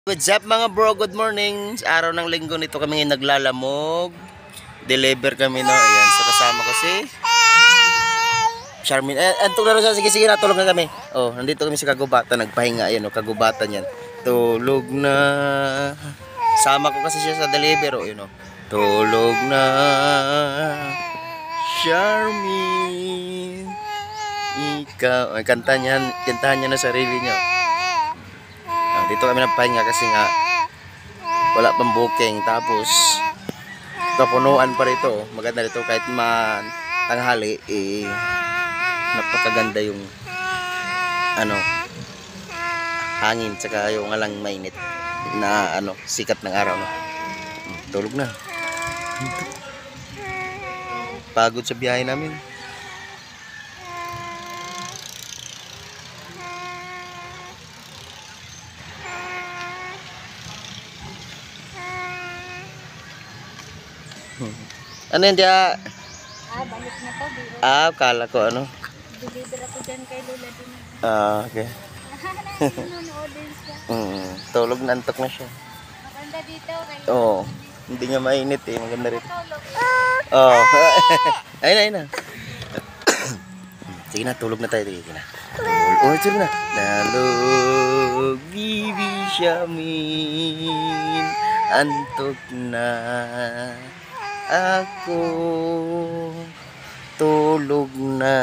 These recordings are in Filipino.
What's up mga bro? Good morning. Sa araw ng linggo nito kami ngayon naglalamog. Deliver kami no. Ayan. So kasama ko si Charmin. Antong laro siya. Sige, sige na. Tulog na kami. Oh, nandito kami sa kagubatan. Nagpahinga. Ayan o. Kagubatan yan. Tulog na. Sama ko kasi siya sa deliver. Oh, yun o. Tulog na. Charmin. Ikaw. Ay, kantahan niya na sarili niya. Dito kami nagpahinga kasi nga wala pang booking, tapos kapunuan pa rito. Maganda rito kahit man tanghali, napakaganda yung hangin, tsaka yung alang mainit na sikat ng araw no. Tulog na. Pagod sa biyahe namin. Ano yun dia? Balik na to, biro. Kala ko Deliver ako dyan kay Lola din. Okay. Nanonood din siya. Tulog na, antok na siya. Maganda dito kay Oo. Hindi nga mainit maganda rin. Tulog. Ayun na. Sige na, tulog na tayo. Sige na. Tulog na. Nalog, bibi Charmin. Antok na ako. Tulog na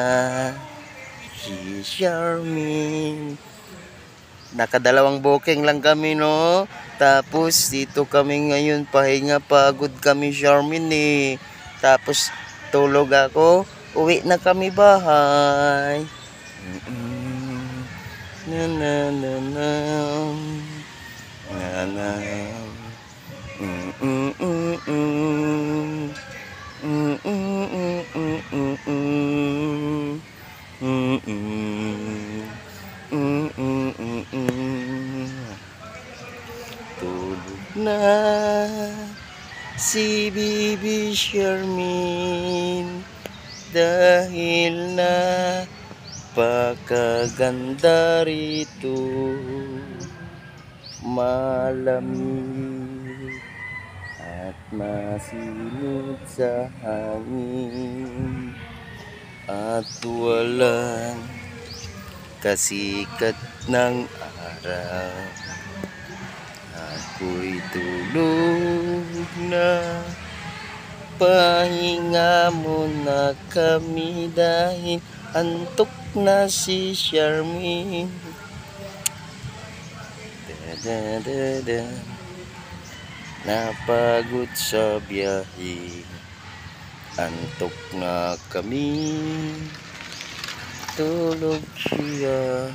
si Charmin. Nakadalawang booking lang kami no. Tapos dito kami ngayon pahinga, pagod kami Charmin Tapos tulog ako. Uwi na kami bahay. Na na na na. Na na. Tulog na si Bibi Charmin dahil na pakaganda rito, malamig at masinit sa hangin, at walang kasikat ng araw. Ako'y tulog na, pahinga muna kami dahil antok na si Charmin. Napagod sa biyahe, antok na kami, tulog siya.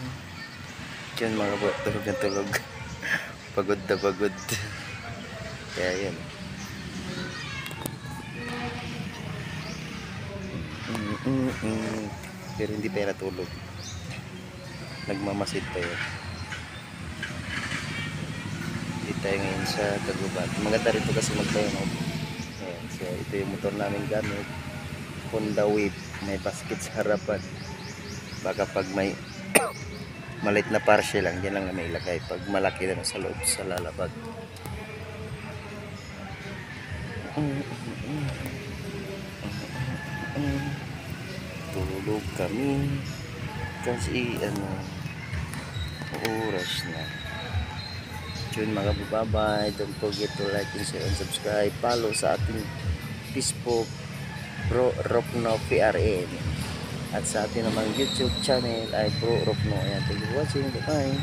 Diyan mga bot, tulog na tulog. Pagod na pagod. Kaya yan. Pero hindi pa yan natulog. Nagmamasid pa yun. Hindi tayo ngayon sa Tagubat. Maganda rito kasi magpahinog. Ayan, so ito yung motor namin gamit, Honda Wave. May basket sa harapan. Baka pag may malit na parcel lang, dyan lang na may ilagay. Pag malaki na sa loob, sa lalabag. Tulog kami kasi oras na. Yun mga babay, don't forget to like and share and subscribe. Follow sa ating Facebook Pro Ropno PRN, at sa ating namang YouTube channel ay Pro Ropno. Ayan, thank you for watching. Bye.